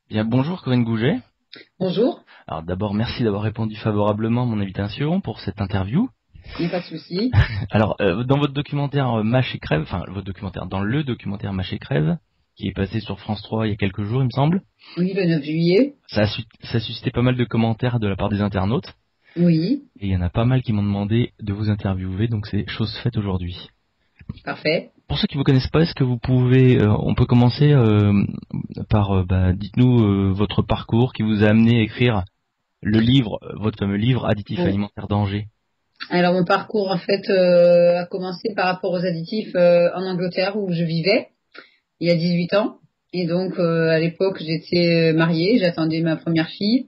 Bien, bonjour Corinne Gouget. Bonjour, Alors d'abord, merci d'avoir répondu favorablement à mon invitation pour cette interview. il n'y a pas de souci. Alors, dans votre documentaire Mâche et Crève, enfin votre documentaire, dans le documentaire Mâche et Crève, qui est passé sur France 3 il y a quelques jours, il me semble, Oui, le 9 juillet. ça a suscité pas mal de commentaires de la part des internautes, Oui, et il y en a pas mal qui m'ont demandé de vous interviewer, donc c'est chose faite aujourd'hui. parfait. Pour ceux qui vous connaissent pas, est-ce que vous pouvez, on peut commencer par, dites-nous votre parcours qui vous a amené à écrire le livre, votre fameux livre Additifs Bon. alimentaires danger. Alors mon parcours en fait a commencé par rapport aux additifs en Angleterre où je vivais il y a 18 ans. Et donc à l'époque j'étais mariée, j'attendais ma première fille.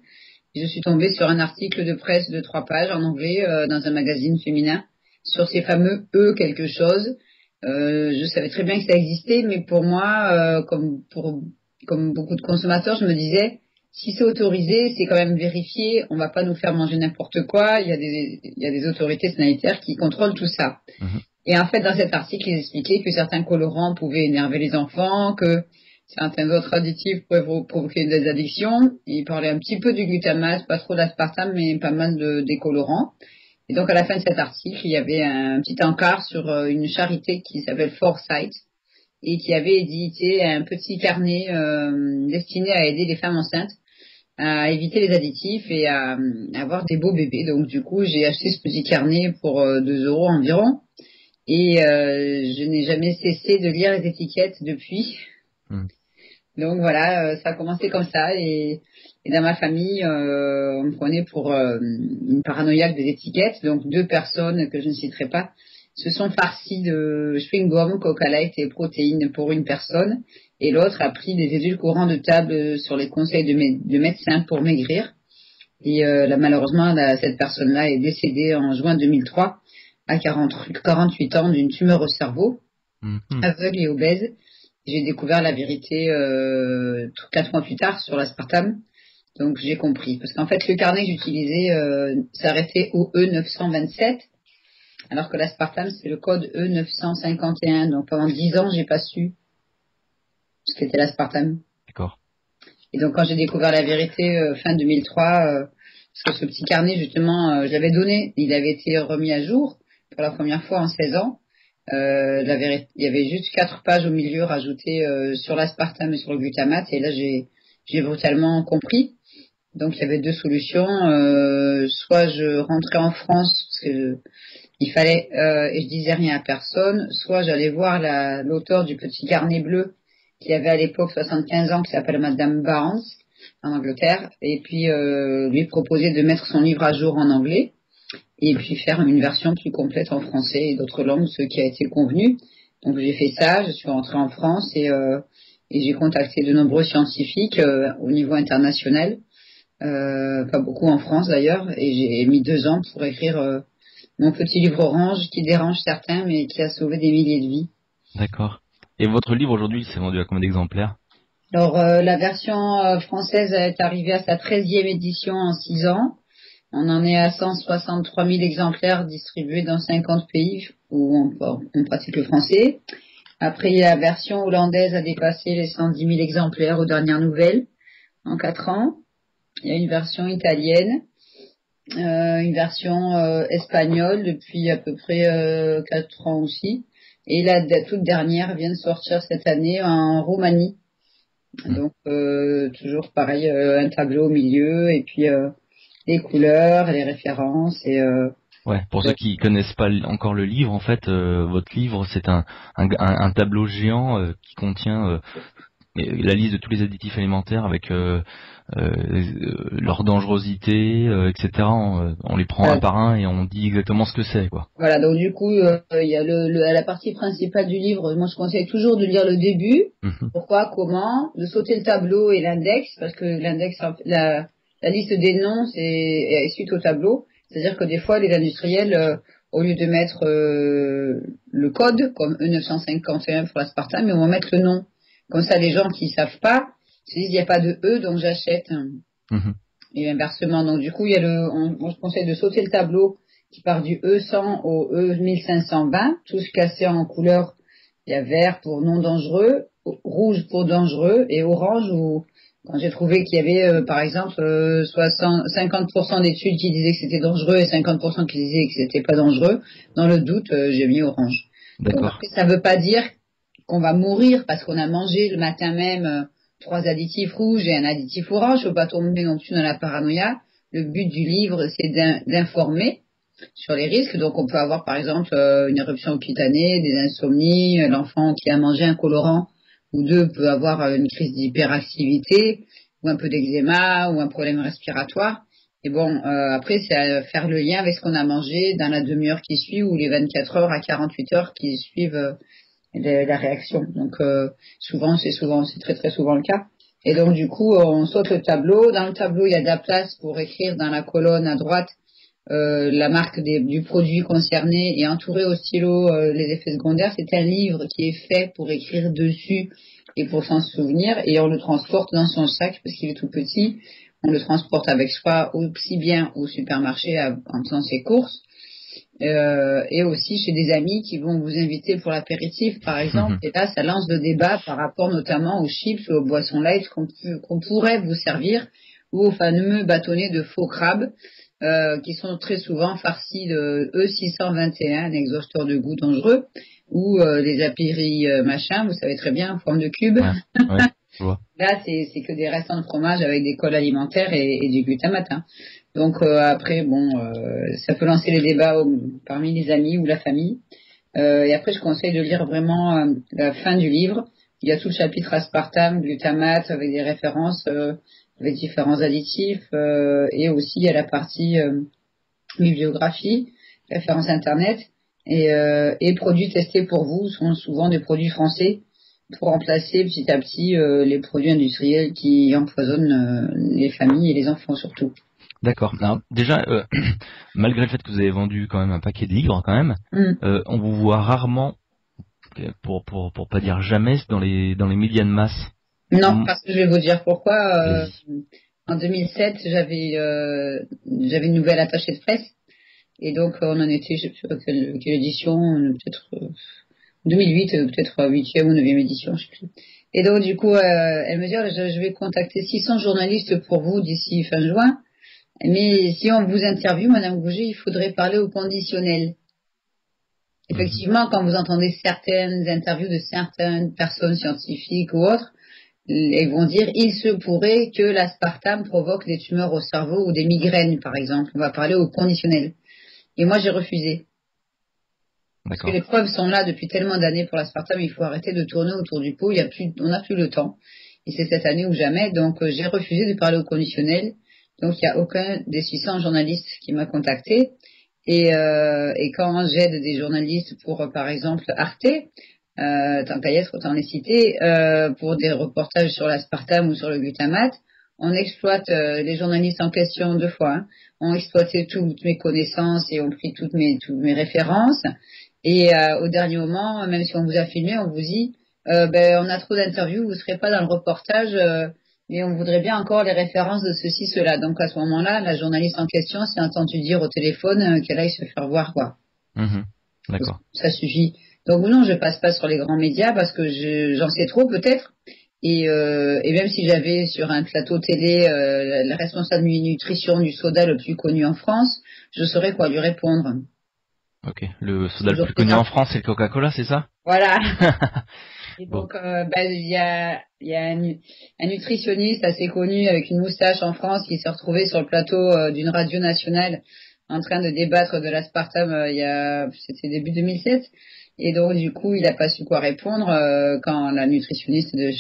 Et je suis tombée sur un article de presse de 3 pages en anglais dans un magazine féminin sur ces fameux quelque chose. Je savais très bien que ça existait, mais pour moi, comme beaucoup de consommateurs, je me disais, si c'est autorisé, c'est quand même vérifié, on va pas nous faire manger n'importe quoi, il y a des autorités sanitaires qui contrôlent tout ça. Mhm. Et en fait, dans cet article, ils expliquaient que certains colorants pouvaient énerver les enfants, que certains autres additifs pouvaient provoquer des addictions. Ils parlaient un petit peu du glutamate, pas trop d'aspartame, mais pas mal des colorants. Et donc, à la fin de cet article, il y avait un petit encart sur une charité qui s'appelle Foresight et qui avait édité un petit carnet destiné à aider les femmes enceintes à éviter les additifs et à avoir des beaux bébés. Donc, du coup, j'ai acheté ce petit carnet pour 2 euros environ. Et je n'ai jamais cessé de lire les étiquettes depuis. Mhm. Donc voilà, ça a commencé comme ça. Et dans ma famille, on me prenait pour une paranoïaque des étiquettes. Donc 2 personnes que je ne citerai pas se sont farcies de chewing-gum, Coca Light et protéines pour une personne. Et l'autre a pris des édulcorants de table sur les conseils de médecins pour maigrir. Et là, malheureusement, cette personne-là est décédée en juin 2003 à 48 ans d'une tumeur au cerveau, Mhm. aveugle et obèse. J'ai découvert la vérité 4 mois plus tard sur l'aspartame. Donc j'ai compris. Parce qu'en fait, le carnet que j'utilisais s'arrêtait au E927, alors que l'aspartame, c'est le code E951. Donc pendant 10 ans, j'ai pas su ce qu'était l'aspartame. D'accord. Et donc quand j'ai découvert la vérité fin 2003, parce que ce petit carnet, justement, je l'avais donné, il avait été remis à jour pour la première fois en 16 ans. Il y avait juste 4 pages au milieu rajoutées sur l'aspartame et sur le glutamate. Et là, j'ai brutalement compris. Donc, il y avait 2 solutions. Soit je rentrais en France, parce que il fallait, et je disais rien à personne. Soit j'allais voir l'auteur du petit carnet bleu, qui avait à l'époque 75 ans, qui s'appelle Madame Barnes, en Angleterre. Et puis, lui proposer de mettre son livre à jour en anglais et puis faire une version plus complète en français et d'autres langues, ce qui a été convenu. Donc j'ai fait ça, je suis rentrée en France et j'ai contacté de nombreux scientifiques au niveau international, pas beaucoup en France d'ailleurs, et j'ai mis 2 ans pour écrire mon petit livre orange qui dérange certains mais qui a sauvé des milliers de vies. D'accord. Et votre livre aujourd'hui, c'est vendu à combien d'exemplaires? Alors la version française est arrivée à sa 13e édition en 6 ans. On en est à 163 000 exemplaires distribués dans 50 pays où on pratique le français. Après, la version hollandaise a dépassé les 110 000 exemplaires aux dernières nouvelles en 4 ans. Il y a une version italienne, une version espagnole depuis à peu près 4 ans aussi. Et la toute dernière vient de sortir cette année en Roumanie. Mhm. Donc toujours pareil, un tableau au milieu et puis les couleurs, les références et Ouais, pour ceux qui connaissent pas encore le livre, en fait, votre livre, c'est un tableau géant qui contient la liste de tous les additifs alimentaires avec leur dangerosité, etc. On les prend un voilà. par un et on dit exactement ce que c'est, quoi. Voilà, donc du coup, il y a la partie principale du livre. Moi, je conseille toujours de lire le début. Mhm. Pourquoi, comment, de sauter le tableau et l'index, parce que l'index, la liste des noms, est suite au tableau. C'est-à-dire que des fois, les industriels, au lieu de mettre le code, comme E951 pour l'aspartame, ils vont mettre le nom. Comme ça, les gens qui savent pas se disent, il n'y a pas de E, donc j'achète. Mhm. Et inversement. Donc du coup, moi, je conseille de sauter le tableau qui part du E100 au E1520, tous cassés en couleur. Il y a vert pour non dangereux, rouge pour dangereux et orange où quand j'ai trouvé qu'il y avait par exemple 50% d'études qui disaient que c'était dangereux et 50% qui disaient que c'était pas dangereux, dans le doute, j'ai mis orange. Donc D'accord. après, ça veut pas dire qu'on va mourir parce qu'on a mangé le matin même 3 additifs rouges et un additif orange. Faut pas tomber non plus dans la paranoïa. Le but du livre, c'est d'informer sur les risques. Donc, on peut avoir, par exemple, une éruption cutanée, des insomnies, l'enfant qui a mangé un colorant ou deux peut avoir une crise d'hyperactivité ou un peu d'eczéma ou un problème respiratoire. Et bon, après, c'est à faire le lien avec ce qu'on a mangé dans la demi-heure qui suit ou les 24 heures à 48 heures qui suivent la réaction. Donc, c'est très très souvent le cas. Et donc, du coup, on saute le tableau. Dans le tableau, il y a de la place pour écrire dans la colonne à droite la marque du produit concerné et entourer au stylo les effets secondaires. C'est un livre qui est fait pour écrire dessus et pour s'en souvenir. Et on le transporte dans son sac parce qu'il est tout petit. On le transporte avec soi aussi bien au supermarché en faisant ses courses. Et aussi chez des amis qui vont vous inviter pour l'apéritif, par exemple. Et là, ça lance le débat par rapport notamment aux chips ou aux boissons light qu'on pourrait vous servir ou aux fameux bâtonnets de faux crabes qui sont très souvent farcis de E621, un exhausteur de goût dangereux, ou les apéris machin, vous savez très bien, en forme de cube. Ouais, je vois. Là, c'est que des restants de fromage avec des cols alimentaires et du glutamate. Hein. Donc après, bon, ça peut lancer les débats parmi les amis ou la famille. Et après, je conseille de lire vraiment la fin du livre. Il y a tout le chapitre aspartame, glutamate, avec des références, avec différents additifs. Et aussi, il y a la partie bibliographie, références Internet. Et produits testés pour vous sont souvent des produits français pour remplacer petit à petit les produits industriels qui empoisonnent les familles et les enfants surtout. D'accord. Alors déjà, malgré le fait que vous avez vendu quand même un paquet de livres, quand même, on vous voit rarement, pour pas dire jamais, dans les médias de masse. Non, parce que je vais vous dire pourquoi. En 2007, j'avais une nouvelle attachée de presse, et donc on en était, je sais plus quelle édition, peut-être 2008, peut-être 8e ou 9e édition, je sais plus. Et donc du coup, elle me dit, je vais contacter 600 journalistes pour vous d'ici fin juin. Mais si on vous interviewe, Madame Gouget, il faudrait parler au conditionnel. Effectivement, quand vous entendez certaines interviews de certaines personnes scientifiques ou autres, ils vont dire il se pourrait que l'aspartame provoque des tumeurs au cerveau ou des migraines, par exemple. On va parler au conditionnel. Et moi, j'ai refusé. Parce que les preuves sont là depuis tellement d'années pour l'aspartame, il faut arrêter de tourner autour du pot. On n'a plus le temps. Et c'est cette année ou jamais. Donc, j'ai refusé de parler au conditionnel. Donc, il n'y a aucun des 600 journalistes qui m'a contacté. Et quand j'aide des journalistes pour, par exemple, Arte, tant qu'à y être, autant les citer, pour des reportages sur l'aspartame ou sur le glutamate, on exploite les journalistes en question 2 fois. Hein, ont exploité toutes mes connaissances et ont pris toutes mes références. Et au dernier moment, même si on vous a filmé, on vous dit, on a trop d'interviews, vous ne serez pas dans le reportage. Mais on voudrait bien encore les références de ceci, cela. Donc à ce moment-là, la journaliste en question s'est entendue dire au téléphone qu'elle aille se faire voir, quoi. D'accord. Ça suffit. Donc non, je passe pas sur les grands médias parce que j'en sais trop peut-être. Et même si j'avais sur un plateau télé la responsable de nutrition du soda le plus connu en France, je saurais quoi lui répondre. Ok. Le soda le plus connu en France, c'est le Coca-Cola, c'est ça? Voilà. Et donc, il y a un nutritionniste assez connu avec une moustache en France qui s'est retrouvé sur le plateau d'une radio nationale en train de débattre de l'aspartame c'était début 2007. Et donc, du coup, il n'a pas su quoi répondre quand la nutritionniste de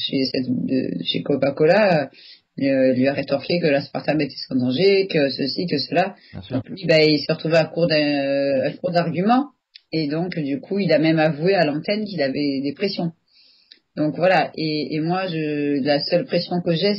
chez Coca-Cola lui a rétorqué que l'aspartame était sans danger, que ceci, que cela. Donc, lui, il s'est retrouvé à court d'arguments. Et donc, du coup, il a même avoué à l'antenne qu'il avait des pressions. Donc voilà, et moi, la seule pression que j'ai,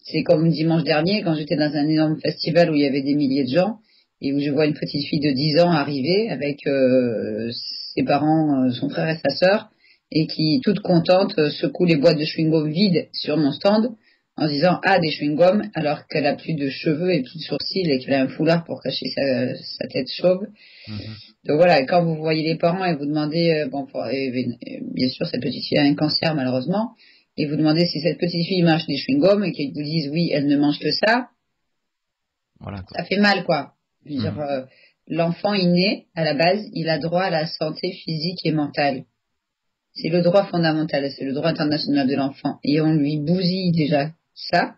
c'est comme dimanche dernier, quand j'étais dans un énorme festival où il y avait des milliers de gens, et où je vois une petite fille de 10 ans arriver avec ses parents, son frère et sa sœur, et qui, toute contente, secoue les boîtes de chewing-gum vides sur mon stand, en disant « Ah, des chewing-gums », alors qu'elle a plus de cheveux et plus de sourcils, et qu'elle a un foulard pour cacher sa tête chauve. Donc voilà, quand vous voyez les parents et vous demandez, bien sûr, cette petite fille a un cancer malheureusement, et vous demandez si cette petite fille mange des chewing-gums et qu'ils vous disent oui, elle ne mange que ça, voilà, ça fait mal quoi. Je veux dire, l'enfant inné, à la base, il a droit à la santé physique et mentale. C'est le droit fondamental, c'est le droit international de l'enfant. Et on lui bousille déjà ça.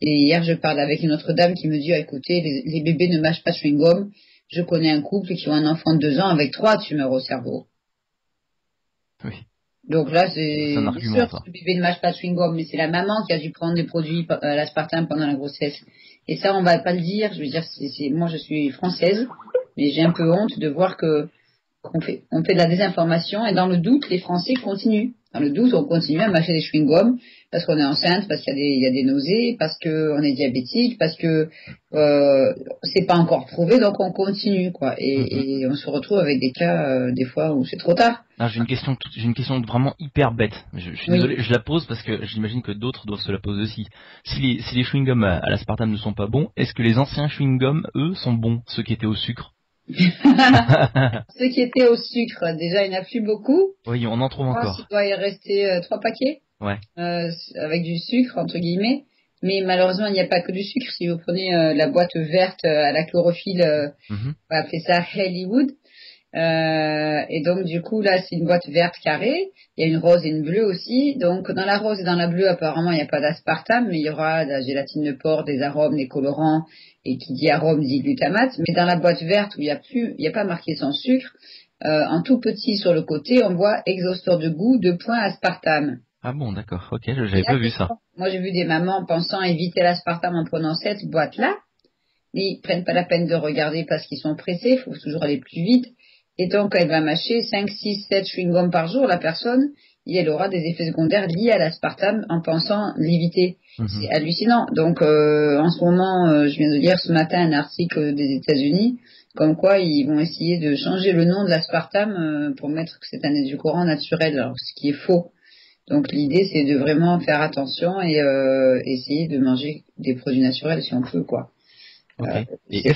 Et hier, je parle avec une autre dame qui me dit, écoutez, les bébés ne mâchent pas de chewing-gum. Je connais un couple qui ont un enfant de 2 ans avec 3 tumeurs au cerveau. Oui. Donc là, c'est un bien argument, sûr que le bébé ne mâche pas de chewing-gum, mais c'est la maman qui a dû prendre des produits à l'aspartame pendant la grossesse. Et ça, on va pas le dire. Je veux dire, moi, je suis française, mais j'ai un peu honte de voir qu'on fait de la désinformation, et dans le doute, les Français continuent. Dans le doute, on continue à mâcher des chewing-gums parce qu'on est enceinte, parce qu'il y a des nausées, parce qu'on est diabétique, parce que c'est pas encore prouvé, donc on continue quoi. Et on se retrouve avec des cas des fois où c'est trop tard. J'ai une question vraiment hyper bête. Je suis désolé, je la pose parce que j'imagine que d'autres doivent se la poser aussi. Si les chewing-gums à l'aspartame ne sont pas bons, est-ce que les anciens chewing-gums, eux, sont bons, ceux qui étaient au sucre? Ceux qui étaient au sucre, déjà il n'y en a plus beaucoup. Oui, on en trouve encore. Il doit y rester 3 paquets. Ouais. Avec du sucre entre guillemets. Mais malheureusement, il n'y a pas que du sucre. Si vous prenez la boîte verte à la chlorophylle, on va appeler ça Hollywood. Et donc du coup là, c'est une boîte verte carrée. Il y a une rose et une bleue aussi. Donc dans la rose et dans la bleue, apparemment, il n'y a pas d'aspartame, mais il y aura de la gélatine de porc, des arômes, des colorants. Et qui dit arôme dit glutamate. Mais dans la boîte verte où il y a pas marqué sans sucre, en tout petit sur le côté, on voit exhausteur de goût, aspartame. Ah bon, d'accord, ok, j'avais pas vu ça. Moi, j'ai vu des mamans pensant éviter l'aspartame en prenant cette boîte-là, mais ils prennent pas la peine de regarder parce qu'ils sont pressés, il faut toujours aller plus vite. Et donc, elle va mâcher 5, 6, 7 chewing-gums par jour, la personne, et elle aura des effets secondaires liés à l'aspartame en pensant l'éviter. C'est hallucinant. Donc, en ce moment, je viens de lire ce matin un article des États-Unis, comme quoi ils vont essayer de changer le nom de l'aspartame pour mettre que c'est un édulcorant naturel, alors, ce qui est faux. Donc l'idée c'est de vraiment faire attention et essayer de manger des produits naturels si on peut quoi. Okay. Et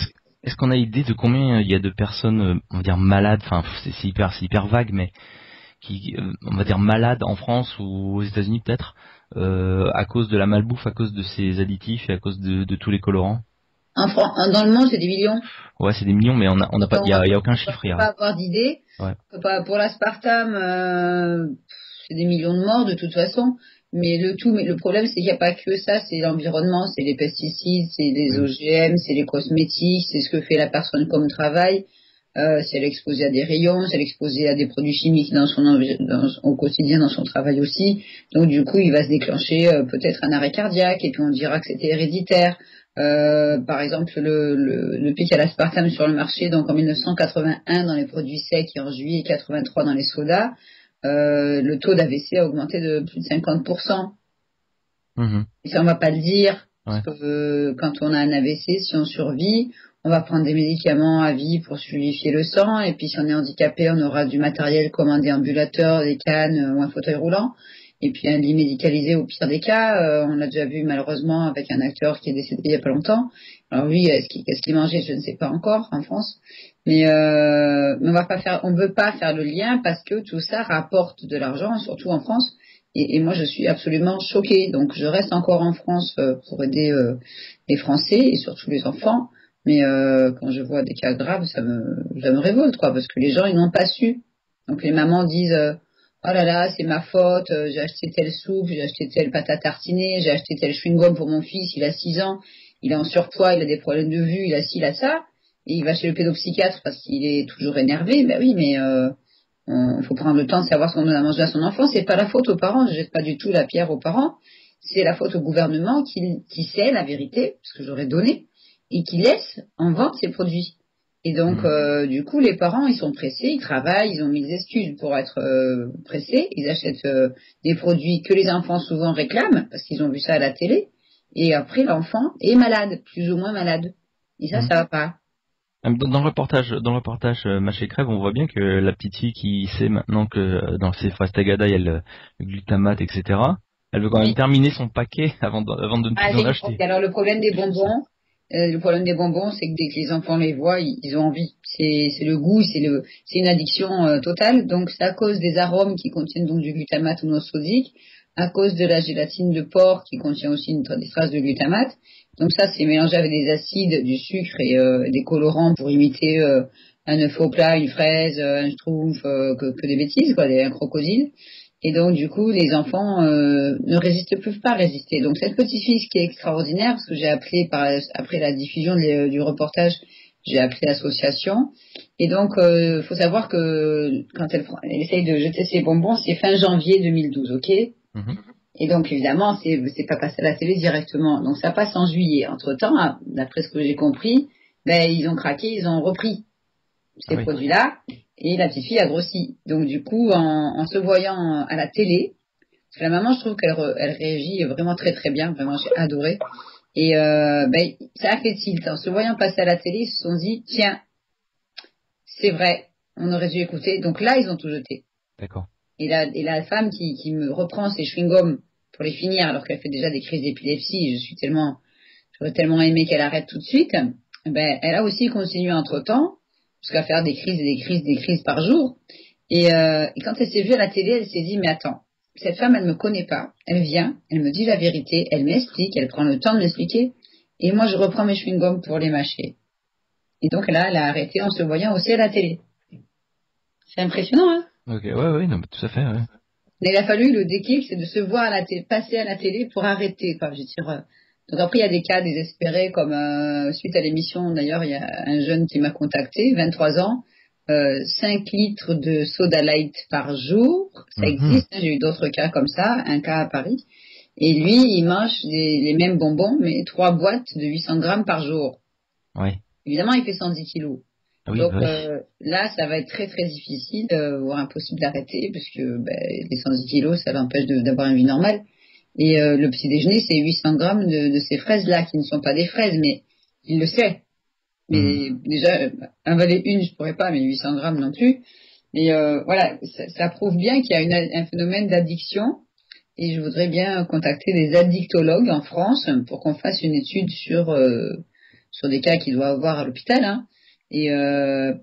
est-ce qu'on a idée de combien il y a de personnes on va dire malades, enfin c'est hyper vague, mais qui on va dire malades en France ou aux États-Unis peut-être à cause de la malbouffe, à cause de ces additifs et à cause de tous les colorants? Dans le monde c'est des millions. Ouais, c'est des millions, mais on a pas, il y a aucun chiffre. On peut pas avoir d'idée. Ouais. Pour l'aspartame. C'est des millions de morts de toute façon, mais le problème c'est qu'il n'y a pas que ça, c'est l'environnement, c'est les pesticides, c'est les OGM, c'est les cosmétiques, c'est ce que fait la personne comme travail, si elle est exposée à des rayons, si elle est exposée à des produits chimiques au quotidien dans son travail aussi, donc du coup il va se déclencher peut-être un arrêt cardiaque et puis on dira que c'était héréditaire. Par exemple le pic à l'aspartame sur le marché donc en 1981 dans les produits secs et en juillet 83 dans les sodas. Le taux d'AVC a augmenté de plus de 50%. Et ça, on va pas le dire. Parce que quand on a un AVC, si on survit, on va prendre des médicaments à vie pour fluidifier le sang. Et puis, si on est handicapé, on aura du matériel comme un déambulateur, des cannes ou un fauteuil roulant. Et puis, un lit médicalisé au pire des cas. On l'a déjà vu malheureusement avec un acteur qui est décédé il y a pas longtemps. Alors lui, qu'est-ce qu'il mangeait, je ne sais pas encore en France. Mais on veut pas faire le lien parce que tout ça rapporte de l'argent, surtout en France. Et moi, je suis absolument choquée. Donc, je reste encore en France pour aider les Français et surtout les enfants. Mais quand je vois des cas graves, ça me révolte, quoi, parce que les gens, ils n'ont pas su. Donc, les mamans disent oh là là, c'est ma faute. J'ai acheté telle soupe, j'ai acheté telle pâte à tartiner, j'ai acheté tel chewing-gum pour mon fils. Il a 6 ans, il est en surpoids, il a des problèmes de vue, il a ci, il a ça. Et il va chez le pédopsychiatre parce qu'il est toujours énervé. Ben oui, mais faut prendre le temps de savoir ce qu'on donne à manger à son enfant. C'est pas la faute aux parents. Je jette pas du tout la pierre aux parents. C'est la faute au gouvernement qui sait la vérité, ce que j'aurais donné, et qui laisse en vente ces produits. Et donc, du coup, les parents, ils sont pressés, ils travaillent, ils ont mille excuses pour être pressés. Ils achètent des produits que les enfants souvent réclament parce qu'ils ont vu ça à la télé. Et après, l'enfant est malade, plus ou moins malade. Et ça va pas. Dans le reportage Mâche et Crève, on voit bien que la petite fille qui sait maintenant que dans ses Frastagada il y a le glutamate, etc. Elle veut quand même terminer son paquet avant de ne plus en acheter. Alors le problème des bonbons, Le problème des bonbons, c'est que dès que les enfants les voient, ils ont envie. C'est le goût, c'est une addiction totale. Donc c'est à cause des arômes qui contiennent donc du glutamate monosodique, à cause de la gélatine de porc qui contient aussi des traces de glutamate. Donc ça, c'est mélangé avec des acides, du sucre et des colorants pour imiter un œuf au plat, une fraise, un schtroumpf, que des bêtises, quoi, un crocodile. Et donc, du coup, les enfants ne peuvent pas résister. Donc, cette petite fille, ce qui est extraordinaire, parce que j'ai appelé après la diffusion du reportage, j'ai appelé l'association. Et donc, faut savoir que quand elle essaye de jeter ses bonbons, c'est fin janvier 2012, ok? Mhm. Et donc, évidemment, c'est pas passé à la télé directement. Donc, ça passe en juillet. Entre-temps, d'après ce que j'ai compris, ben, ils ont craqué, ils ont repris ces produits-là, et la petite fille a grossi. Donc du coup, en se voyant à la télé, parce que la maman, je trouve elle réagit vraiment très très bien, vraiment j'ai adoré. Et ça a fait tilt. En se voyant passer à la télé, ils se sont dit, tiens, c'est vrai, on aurait dû écouter. Donc là, ils ont tout jeté. D'accord. Et la femme qui me reprend ses chewing-gums pour les finir, alors qu'elle fait déjà des crises d'épilepsie, j'aurais tellement aimé qu'elle arrête tout de suite, ben, elle a aussi continué entre-temps, jusqu'à faire des crises et des crises par jour. Et quand elle s'est vue à la télé, elle s'est dit, mais attends, cette femme, elle me connaît pas. Elle vient, elle me dit la vérité, elle m'explique, elle prend le temps de m'expliquer. Et moi, je reprends mes chewing-gums pour les mâcher. Et donc là, elle a arrêté en se voyant aussi à la télé. C'est impressionnant, hein? Ok, ouais, non, mais tout à fait, ouais. Mais il a fallu le déclic, c'est de se voir à la télé, passer à la télé pour arrêter, quoi. Je veux dire, donc après, il y a des cas désespérés, comme suite à l'émission, d'ailleurs, il y a un jeune qui m'a contacté, 23 ans, 5 litres de soda light par jour, ça existe, hein, j'ai eu d'autres cas comme ça, un cas à Paris, et lui, il mange les mêmes bonbons, mais 3 boîtes de 800 grammes par jour. Ouais. Évidemment, il fait 110 kilos. Ah oui, Donc bah oui. là, ça va être très très difficile, voire impossible d'arrêter, puisque les 110 kilos, ça l'empêche d'avoir une vie normale. Et le petit déjeuner, c'est 800 grammes de ces fraises-là, qui ne sont pas des fraises, mais il le sait. Mais déjà, avaler une, je pourrais pas, mais 800 grammes non plus. Et voilà, ça prouve bien qu'il y a un phénomène d'addiction. Et je voudrais bien contacter des addictologues en France pour qu'on fasse une étude sur des cas qu'il doit avoir à l'hôpital, hein. Et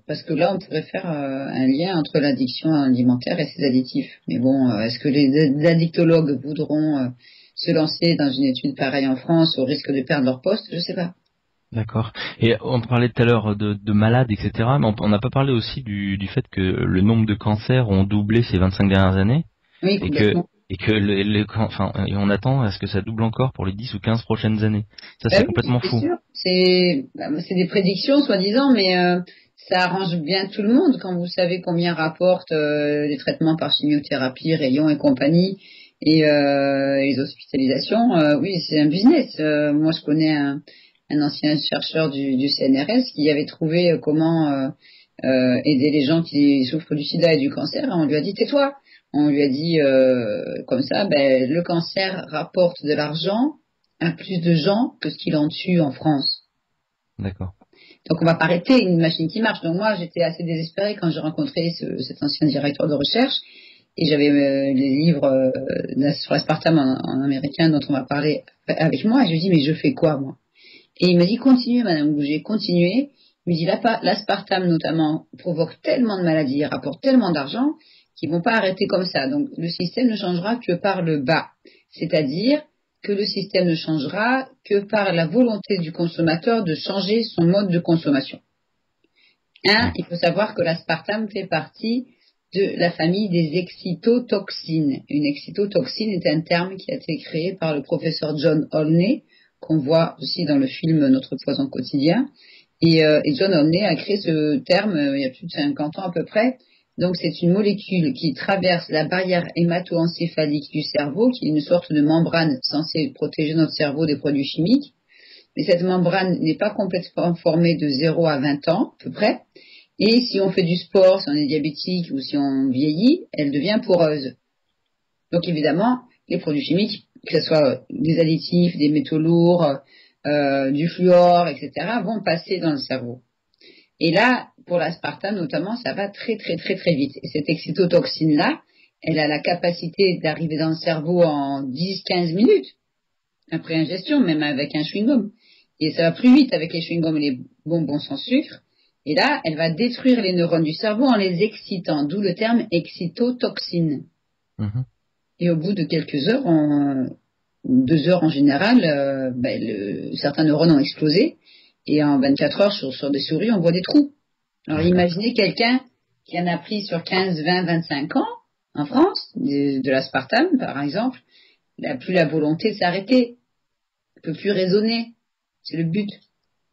parce que là, on pourrait faire un lien entre l'addiction alimentaire et ses additifs. Mais bon, est-ce que les addictologues voudront se lancer dans une étude pareille en France au risque de perdre leur poste? Je sais pas. D'accord. Et on parlait tout à l'heure de malades, etc. Mais on n'a pas parlé aussi du fait que le nombre de cancers ont doublé ces 25 dernières années. Oui, complètement. Et que et on attend à ce que ça double encore pour les 10 ou 15 prochaines années. Ça, c'est Oui, complètement c'est fou. sûr. C'est des prédictions, soi-disant, mais ça arrange bien tout le monde quand vous savez combien rapportent les traitements par chimiothérapie, rayons et compagnie, et les hospitalisations. Oui, c'est un business. Moi, je connais un ancien chercheur du CNRS qui avait trouvé comment aider les gens qui souffrent du sida et du cancer. On lui a dit, tais-toi. On lui a dit comme ça, le cancer rapporte de l'argent à plus de gens que ce qu'il en tue en France. D'accord. Donc on va pas arrêter une machine qui marche. Donc moi j'étais assez désespérée quand j'ai rencontré cet ancien directeur de recherche et j'avais les livres sur l'aspartame en américain dont on va parler avec moi et je lui ai dit mais je fais quoi moi? Et il m'a dit continuez Madame Bouger, continuez. Il me dit l'aspartame notamment provoque tellement de maladies, rapporte tellement d'argent qu'ils vont pas arrêter comme ça. Donc le système ne changera que par le bas, c'est-à-dire que le système ne changera que par la volonté du consommateur de changer son mode de consommation. Il faut savoir que l'aspartame fait partie de la famille des excitotoxines. Une excitotoxine est un terme qui a été créé par le professeur John Olney, qu'on voit aussi dans le film Notre poison quotidien. Et John Olney a créé ce terme il y a plus de 50 ans à peu près. Donc c'est une molécule qui traverse la barrière hémato-encéphalique du cerveau, qui est une sorte de membrane censée protéger notre cerveau des produits chimiques. Mais cette membrane n'est pas complètement formée de 0 à 20 ans, à peu près. Et si on fait du sport, si on est diabétique ou si on vieillit, elle devient poreuse. Donc évidemment, les produits chimiques, que ce soit des additifs, des métaux lourds, du fluor, etc., vont passer dans le cerveau. Et là, pour l'aspartame notamment, ça va très très très très vite. Et cette excitotoxine-là, elle a la capacité d'arriver dans le cerveau en 10-15 minutes, après ingestion, même avec un chewing-gum. Et ça va plus vite avec les chewing-gums et les bonbons sans sucre. Et là, elle va détruire les neurones du cerveau en les excitant, d'où le terme excitotoxine. Mhm. Et au bout de quelques heures, 2 heures en général, certains neurones ont explosé. Et en 24 heures, sur des souris, on voit des trous. Alors imaginez quelqu'un qui en a pris sur 15, 20, 25 ans, en France, de l'aspartame par exemple, il n'a plus la volonté de s'arrêter, il ne peut plus raisonner. C'est le but.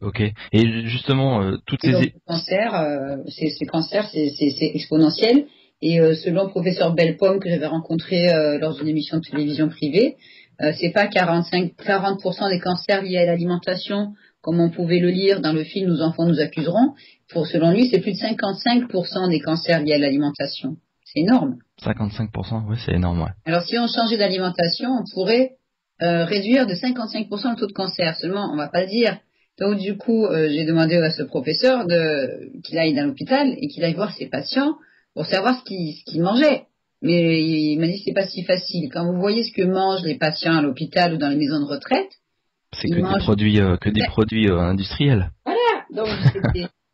Ok. Et justement, toutes Et donc, ces... le cancer, c'est exponentiel. Et selon le professeur Bellepomme que j'avais rencontré lors d'une émission de télévision privée, c'est pas 40% des cancers liés à l'alimentation, comme on pouvait le lire dans le film Nos enfants nous accuseront. Selon lui, c'est plus de 55% des cancers liés à l'alimentation. C'est énorme. 55%, ouais, c'est énorme, ouais. Alors, si on changeait d'alimentation, on pourrait réduire de 55% le taux de cancer. Seulement, on va pas le dire. Donc, du coup, j'ai demandé à ce professeur qu'il aille dans l'hôpital et qu'il aille voir ses patients pour savoir ce qu'il mangeait. Mais il m'a dit que c'est pas si facile. Quand vous voyez ce que mangent les patients à l'hôpital ou dans les maisons de retraite, c'est que des produits industriels. Voilà. Donc,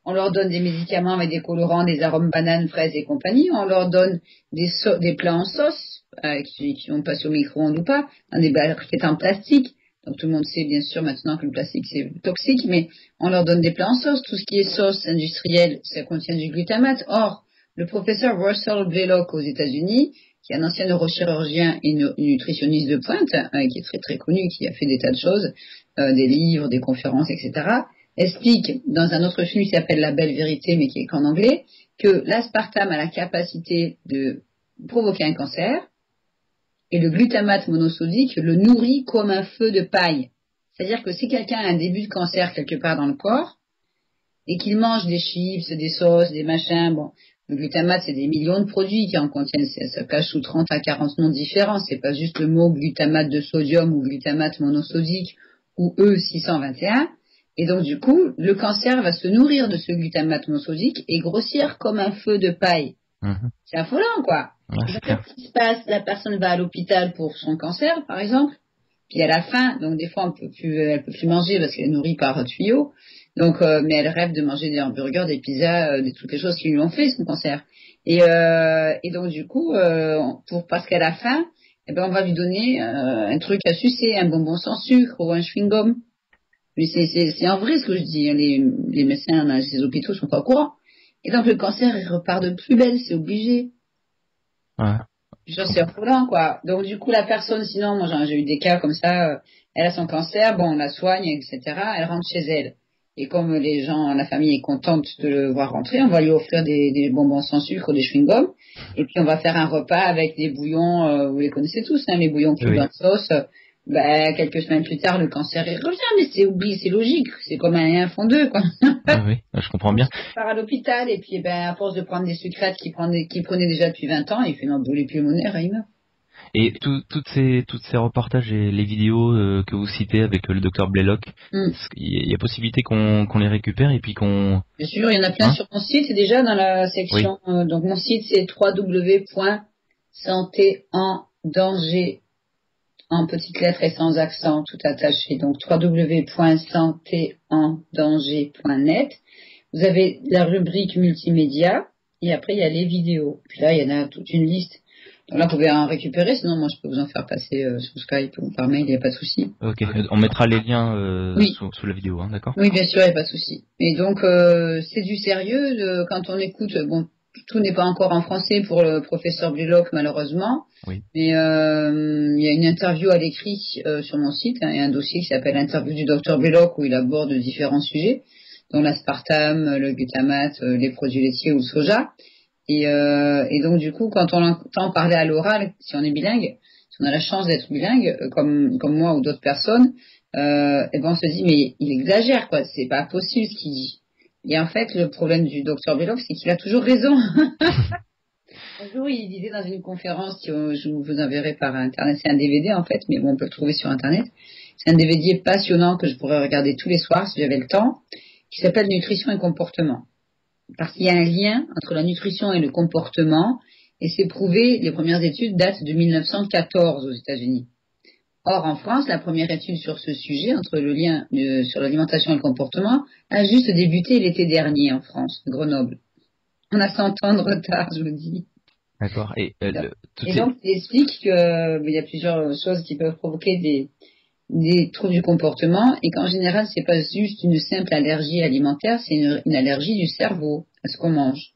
on leur donne des médicaments avec des colorants, des arômes bananes, fraises et compagnie. On leur donne des plats en sauce, qui vont passer au micro-ondes ou pas, dans des barquettes en plastique. Donc, tout le monde sait bien sûr maintenant que le plastique c'est toxique, mais on leur donne des plats en sauce. Tout ce qui est sauce industrielle, ça contient du glutamate. Or, le professeur Russell Blaylock aux États-Unis, qui est un ancien neurochirurgien et nutritionniste de pointe, qui est très très connu, qui a fait des tas de choses, des livres, des conférences, etc., explique dans un autre film qui s'appelle La Belle Vérité, mais qui est qu'en anglais, que l'aspartame a la capacité de provoquer un cancer et le glutamate monosodique le nourrit comme un feu de paille. C'est-à-dire que si quelqu'un a un début de cancer quelque part dans le corps et qu'il mange des chips, des sauces, des machins, bon, le glutamate, c'est des millions de produits qui en contiennent, ça cache sous 30 à 40 noms différents, c'est pas juste le mot glutamate de sodium ou glutamate monosodique ou E621. Et donc, du coup, le cancer va se nourrir de ce glutamate monosodique et grossir comme un feu de paille. Mhm. C'est affolant, quoi. Ouais, c'est clair. Qu'est-ce qui se passe? La personne va à l'hôpital pour son cancer, par exemple, puis elle a faim, donc des fois, elle peut plus manger parce qu'elle est nourrie par tuyau. Donc, mais elle rêve de manger des hamburgers, des pizzas, toutes les choses qui lui ont fait son cancer. Et donc, du coup, parce qu'elle a faim, eh ben, on va lui donner un truc à sucer, un bonbon sans sucre ou un chewing-gum. Mais c'est en vrai ce que je dis. Les médecins dans ces hôpitaux sont pas au courant. Et donc le cancer, il repart de plus belle, c'est obligé. Ouais. Genre, c'est affolant, quoi. Donc du coup, la personne, sinon, moi j'ai eu des cas comme ça, elle a son cancer, bon, on la soigne, etc. Elle rentre chez elle. Et comme les gens, la famille est contente de le voir rentrer, on va lui offrir des bonbons sans sucre ou des chewing-gums. Et puis on va faire un repas avec des bouillons, vous les connaissez tous, hein, les bouillons cuits dans la sauce. Quelques semaines plus tard, le cancer il revient, mais c'est logique, c'est comme un fond d'œuf, quoi. Oui, je comprends bien. Il part à l'hôpital et puis, à force de prendre des sucrètes qu'il prenait déjà depuis 20 ans, il fait une embolie pulmonaire et il meurt. Et toutes ces reportages et les vidéos que vous citez avec le docteur Blaylock, il y a possibilité qu'on les récupère et puis qu'on... Bien sûr, il y en a plein sur mon site, c'est déjà dans la section... Oui. Donc mon site c'est www.santéendanger en petites lettres et sans accent, tout attaché. Donc www.santéendanger.net. Vous avez la rubrique multimédia et après il y a les vidéos. Puis là, il y en a toute une liste. Donc là, vous pouvez en récupérer, sinon moi je peux vous en faire passer sur Skype ou par mail, il n'y a pas de souci. Ok, on mettra les liens sous la vidéo, hein, d'accord? Oui, bien sûr, il n'y a pas de souci. Et donc, c'est du sérieux. Quand on écoute, bon, tout n'est pas encore en français pour le professeur Blaylock, malheureusement. Oui. Mais il y a une interview à l'écrit sur mon site, hein, et un dossier qui s'appelle Interview du docteur Blaylock où il aborde différents sujets, dont l'aspartame, le glutamate, les produits laitiers ou le soja. Et donc, du coup, quand on entend parler à l'oral, si on est bilingue, si on a la chance d'être bilingue, comme moi ou d'autres personnes, et ben on se dit mais il exagère, quoi, c'est pas possible ce qu'il dit. Et en fait le problème du docteur Blaylock, c'est qu'il a toujours raison. Un jour il disait dans une conférence, je vous enverrai par internet, c'est un DVD en fait, mais bon on peut le trouver sur internet, c'est un DVD passionnant que je pourrais regarder tous les soirs si j'avais le temps, qui s'appelle Nutrition et comportement, parce qu'il y a un lien entre la nutrition et le comportement, et c'est prouvé. Les premières études datent de 1914 aux États-Unis. Or, en France, la première étude sur ce sujet, entre le lien sur l'alimentation et le comportement, a juste débuté l'été dernier en France, à Grenoble. On a 100 ans de retard, je vous dis. D'accord. Et, Donc, il explique qu'il y a plusieurs choses qui peuvent provoquer des troubles du comportement et qu'en général, c'est pas juste une simple allergie alimentaire, c'est une allergie du cerveau à ce qu'on mange.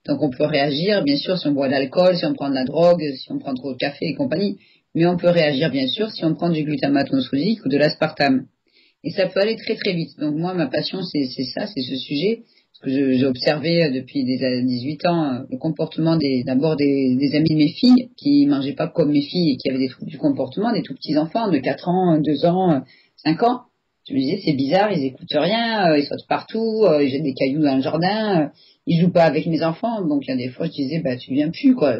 Donc, on peut réagir, bien sûr, si on boit de l'alcool, si on prend de la drogue, si on prend trop de café et compagnie, mais on peut réagir, bien sûr, si on prend du glutamate monosodique ou de l'aspartame. Et ça peut aller très très vite. Donc, moi, ma passion, c'est ça, c'est ce sujet. Parce que j'ai observé depuis 18 ans le comportement d'abord des amis de mes filles qui mangeaient pas comme mes filles et qui avaient des troubles du comportement, des tout petits enfants de 4 ans, 2 ans, 5 ans. Je me disais, c'est bizarre, ils écoutent rien, ils sautent partout, ils jettent des cailloux dans le jardin, ils jouent pas avec mes enfants. Donc, il y a des fois, je disais, bah, tu viens plus, quoi.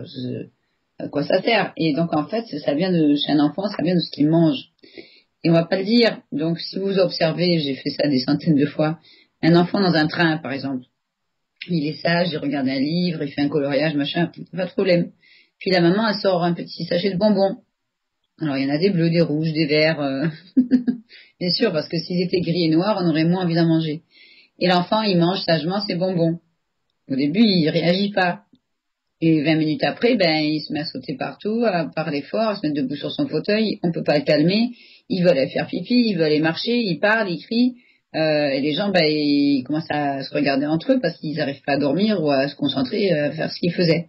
À quoi ça sert? Et donc, en fait, ça vient chez un enfant, ça vient de ce qu'il mange. Et on va pas le dire. Donc, si vous observez, j'ai fait ça des centaines de fois, un enfant dans un train, par exemple, il est sage, il regarde un livre, il fait un coloriage, machin, pas de problème. Puis la maman, elle sort un petit sachet de bonbons. Alors, il y en a des bleus, des rouges, des verts, bien sûr, parce que s'ils étaient gris et noirs, on aurait moins envie d'en manger. Et l'enfant, il mange sagement ses bonbons. Au début, il réagit pas. Et 20 minutes après, il se met à sauter partout, à parler fort, à se mettre debout sur son fauteuil, on peut pas le calmer, il veut aller faire pipi, il veut aller marcher, il parle, il crie. Et les gens, ils commencent à se regarder entre eux parce qu'ils n'arrivent pas à dormir ou à se concentrer, à faire ce qu'ils faisaient.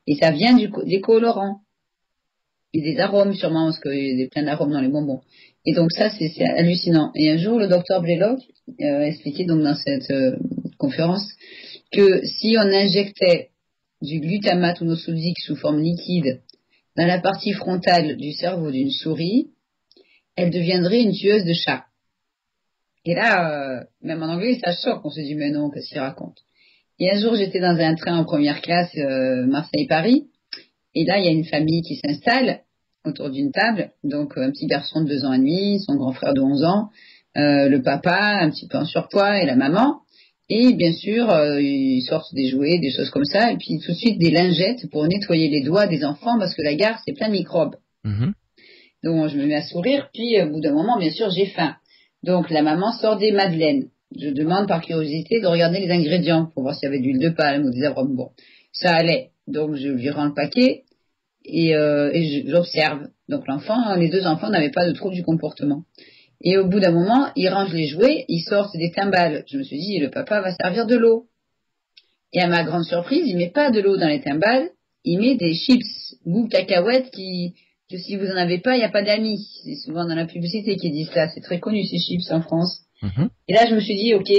Et ça vient des colorants et des arômes sûrement parce qu'il y a plein d'arômes dans les bonbons. Et donc ça, c'est hallucinant. Et un jour, le docteur Blaylock expliquait donc dans cette conférence que si on injectait du glutamate monosodique sous forme liquide dans la partie frontale du cerveau d'une souris, elle deviendrait une tueuse de chats. Et là, même en anglais, ça choque. On se dit, mais non, qu'est-ce qu'il raconte? Et un jour, j'étais dans un train en première classe, Marseille-Paris. Et là, il y a une famille qui s'installe autour d'une table. Donc, un petit garçon de 2 ans et demi, son grand frère de 11 ans, le papa, un petit peu en surpoids, et la maman. Et bien sûr, ils sortent des jouets, des choses comme ça. Et puis, tout de suite, des lingettes pour nettoyer les doigts des enfants parce que la gare, c'est plein de microbes. Mm-hmm. Donc, je me mets à sourire. Puis, au bout d'un moment, bien sûr, j'ai faim. Donc, la maman sort des madeleines. Je demande par curiosité de regarder les ingrédients pour voir s'il y avait de l'huile de palme ou des arômes. Bon, ça allait. Donc, je lui rends le paquet et j'observe. Donc, les 2 enfants n'avaient pas de trouble du comportement. Et au bout d'un moment, ils rangent les jouets, ils sortent des timbales. Je me suis dit, le papa va servir de l'eau. Et à ma grande surprise, il met pas de l'eau dans les timbales, il met des chips goût cacahuète que si vous en avez pas, il n'y a pas d'amis. C'est souvent dans la publicité qu'ils disent ça. C'est très connu, ces chips en France. Mm-hmm. Et là, je me suis dit, ok,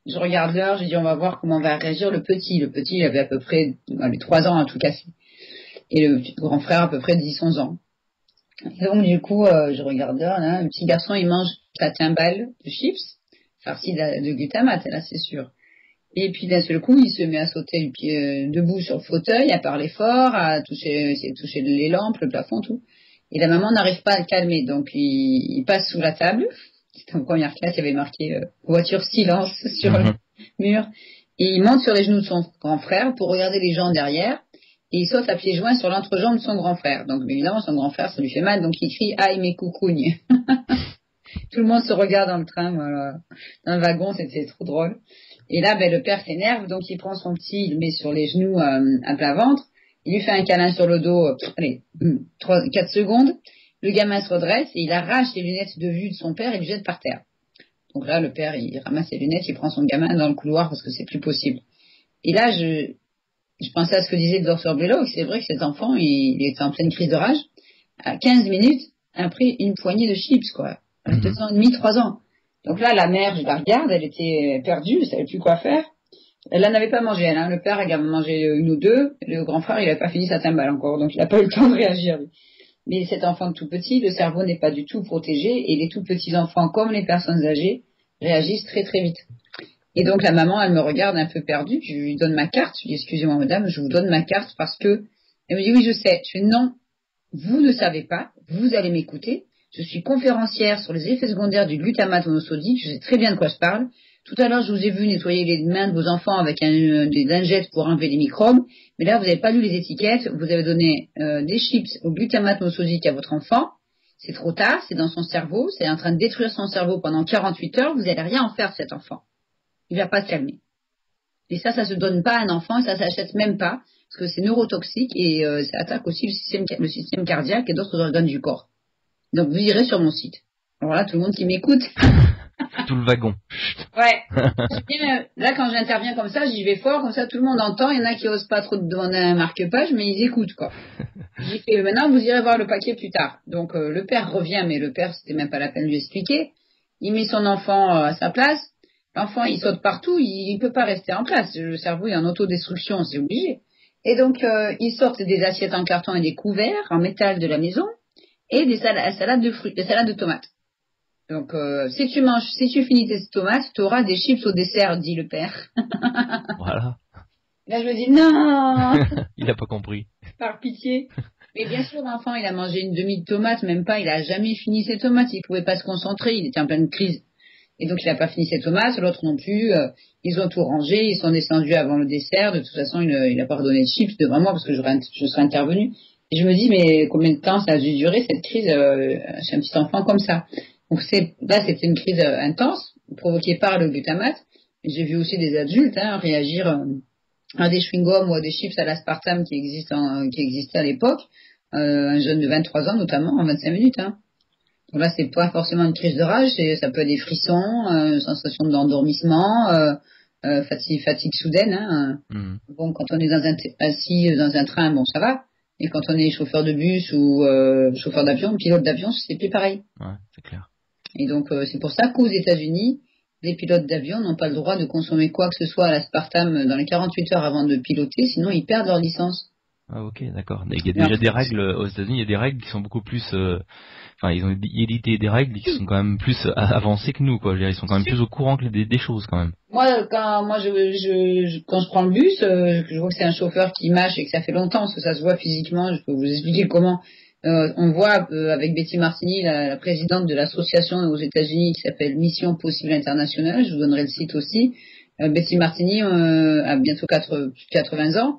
je regarde l'heure, j'ai dit, on va voir comment va réagir le petit. Le petit, il avait à peu près 3 ans en tout cas. Et le grand frère, à peu près 10-11 ans. Et donc, du coup, je regarde l'heure, là, le petit garçon, il mange sa timbale de chips, farci de glutamate, là, c'est sûr. Et puis, d'un seul coup, il se met à sauter le pied debout sur le fauteuil, à parler fort, essayer de toucher les lampes, le plafond, tout. Et la maman n'arrive pas à le calmer, donc il passe sous la table. C'était en première classe, il y avait marqué voiture silence sur le mur. Et il monte sur les genoux de son grand frère pour regarder les gens derrière. Et il saute à pieds joints sur l'entrejambe de son grand frère. Donc, évidemment, son grand frère, ça lui fait mal, donc il crie « Aïe, mes coucougnes !» Tout le monde se regarde dans le train, voilà. Dans le wagon, c'était trop drôle. Et là, le père s'énerve, donc il prend son petit, il le met sur les genoux à plat ventre, il lui fait un câlin sur le dos, 4 secondes, le gamin se redresse et il arrache les lunettes de vue de son père et le jette par terre. Donc là, le père, il ramasse les lunettes, il prend son gamin dans le couloir parce que c'est plus possible. Et là, je pensais à ce que disait le docteur Blaylock, c'est vrai que cet enfant, il était en pleine crise de rage, à 15 minutes, après une poignée de chips, quoi. À 2 ans et demi, 3 ans. Donc là, la mère, je la regarde, elle était perdue, elle savait plus quoi faire. Elle n'en avait pas mangé, elle, hein. Le père, il a mangé 1 ou 2, le grand frère, il n'avait pas fini sa timbale encore, donc il n'a pas eu le temps de réagir. Mais cet enfant tout petit, le cerveau n'est pas du tout protégé, et les tout petits enfants, comme les personnes âgées, réagissent très très vite. Et donc la maman, elle me regarde un peu perdue, je lui donne ma carte, je lui dis excusez-moi madame, je vous donne ma carte parce que... Elle me dit oui je sais, je fais non, vous ne savez pas, vous allez m'écouter, je suis conférencière sur les effets secondaires du glutamate monosodique, je sais très bien de quoi je parle. Tout à l'heure je vous ai vu nettoyer les mains de vos enfants avec des lingettes pour enlever les microbes, mais là vous n'avez pas lu les étiquettes, vous avez donné des chips au glutamate monosodique à votre enfant. C'est trop tard, c'est dans son cerveau, c'est en train de détruire son cerveau pendant 48 heures, vous n'allez rien en faire de cet enfant. Il va pas se calmer. Et ça se donne pas à un enfant, et ça s'achète même pas, parce que c'est neurotoxique et ça attaque aussi le système cardiaque et d'autres organes du corps. Donc vous irez sur mon site. Alors là, tout le monde qui m'écoute. Tout le wagon. Ouais. Là, quand j'interviens comme ça, j'y vais fort, comme ça tout le monde entend. Il y en a qui osent pas trop demander un marque-page, mais ils écoutent, quoi. J'ai fait, maintenant vous irez voir le paquet plus tard. Donc le père revient, mais le père, c'était même pas la peine de lui expliquer. Il met son enfant à sa place. L'enfant, il saute partout, il peut pas rester en place. Le cerveau est en autodestruction, c'est obligé. Et donc, ils sortent des assiettes en carton et des couverts en métal de la maison et des salades de fruits, des salades de tomates. Donc, si tu finis tes tomates, tu auras des chips au dessert, dit le père. Voilà. Là, je me dis, non! Il a pas compris. Par pitié. Mais bien sûr, l'enfant, il a mangé une demi de tomate, même pas, il a jamais fini ses tomates, il pouvait pas se concentrer, il était en pleine crise. Et donc, il n'a pas fini ses tomates, l'autre non plus. Ils ont tout rangé, ils sont descendus avant le dessert. De toute façon, il n'a pas redonné de chips devant moi parce que je serais intervenue. Et je me dis, mais combien de temps ça a dû durer cette crise chez un petit enfant comme ça? Donc, là, c'était une crise intense, provoquée par le glutamate. J'ai vu aussi des adultes réagir à des chewing-gums ou à des chips à l'aspartame qui existaient à l'époque. Un jeune de 23 ans, notamment, en 25 minutes. Donc là, c'est pas forcément une crise de rage, ça peut être des frissons, sensation d'endormissement, fatigue soudaine. Bon, quand on est assis dans un train, bon, ça va. Et quand on est chauffeur de bus ou chauffeur d'avion, pilote d'avion, c'est plus pareil. Ouais, c'est clair. Et donc, c'est pour ça qu'aux États-Unis, les pilotes d'avion n'ont pas le droit de consommer quoi que ce soit à l'aspartame dans les 48 heures avant de piloter, sinon ils perdent leur licence. Ah ok, d'accord. Il y a déjà des règles aux États-Unis, il y a des règles qui sont beaucoup plus, ils ont édité des règles qui sont quand même plus avancées que nous, quoi. Je veux dire, ils sont quand même plus au courant que des choses quand même. Moi, quand je prends le bus, je vois que c'est un chauffeur qui mâche et que ça fait longtemps, parce que ça se voit physiquement. Je peux vous expliquer comment. On voit avec Betty Martini, la présidente de l'association aux États-Unis qui s'appelle Mission Possible Internationale. Je vous donnerai le site aussi. Betty Martini a bientôt 80 ans.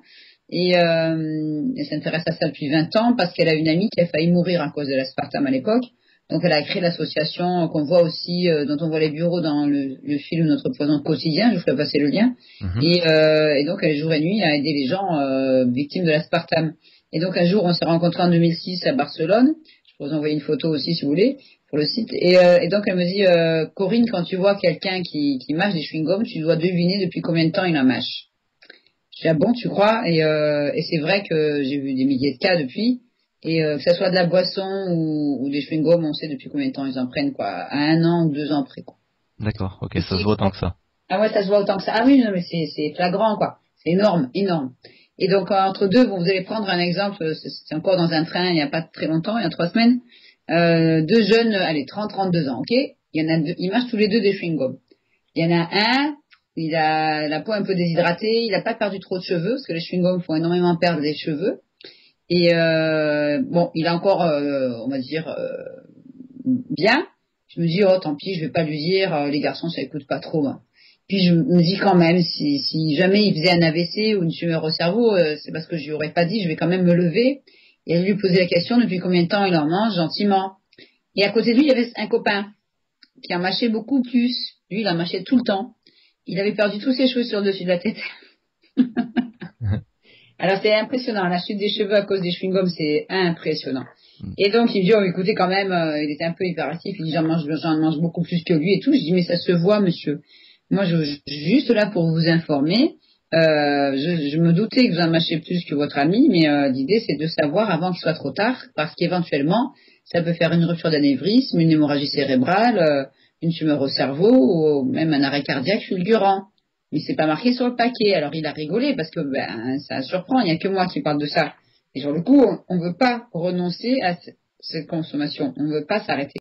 Et elle s'intéresse à ça depuis 20 ans parce qu'elle a une amie qui a failli mourir à cause de l'aspartame à l'époque. Donc elle a créé l'association qu'on voit aussi, dont on voit les bureaux dans le film Notre Poison quotidien. Je vous ferai passer le lien. Et donc elle jour et nuit à aider les gens victimes de l'aspartame. Et donc un jour on s'est rencontrés en 2006 à Barcelone. Je peux vous envoyer une photo aussi si vous voulez pour le site. Et donc elle me dit Corinne, quand tu vois quelqu'un qui mâche des chewing-gums, tu dois deviner depuis combien de temps il en mâche. Je dis, ah bon, tu crois? Et c'est vrai que j'ai vu des milliers de cas depuis. Et que ça soit de la boisson ou des chewing-gums, on sait depuis combien de temps ils en prennent, quoi. À 1 an ou 2 ans après, quoi. D'accord, ok, ça se voit autant que ça. Ah ouais, ça se voit autant que ça. Ah oui, non, mais c'est flagrant, quoi. C'est énorme, énorme. Et donc, entre deux, bon, vous allez prendre un exemple, c'est encore dans un train, il n'y a pas très longtemps, il y a 3 semaines. 2 jeunes, allez, 32 ans, ok? Il y en a deux, ils mâchent tous les deux des chewing-gums. Il y en a un, il a la peau un peu déshydratée, il n'a pas perdu trop de cheveux, parce que les chewing-gums font énormément perdre des cheveux. Et bon, il a encore, on va dire, bien. Je me dis, oh tant pis, je vais pas lui dire, les garçons ça écoute pas trop. Puis je me dis quand même, si jamais il faisait un AVC ou une tumeur au cerveau, c'est parce que je lui aurais pas dit, je vais quand même me lever et lui poser la question depuis combien de temps il en mange gentiment. Et à côté de lui, il y avait un copain qui en mâchait beaucoup plus. Lui, il en mâchait tout le temps. Il avait perdu tous ses cheveux sur le dessus de la tête. Alors c'est impressionnant, la chute des cheveux à cause des chewing-gums, c'est impressionnant. Et donc il me dit, oh écoutez quand même, il était un peu hyperactif, il dit j'en mange beaucoup plus que lui et tout. Je dis mais ça se voit monsieur. Moi je suis juste là pour vous informer. Je me doutais que vous en mâchez plus que votre ami, mais l'idée c'est de savoir avant qu'il soit trop tard, parce qu'éventuellement ça peut faire une rupture d'anévrisme, une hémorragie cérébrale, une tumeur au cerveau ou même un arrêt cardiaque fulgurant. Mais c'est pas marqué sur le paquet. Alors il a rigolé parce que ça surprend. Il n'y a que moi qui parle de ça. Et sur le coup, on ne veut pas renoncer à cette consommation. On ne veut pas s'arrêter.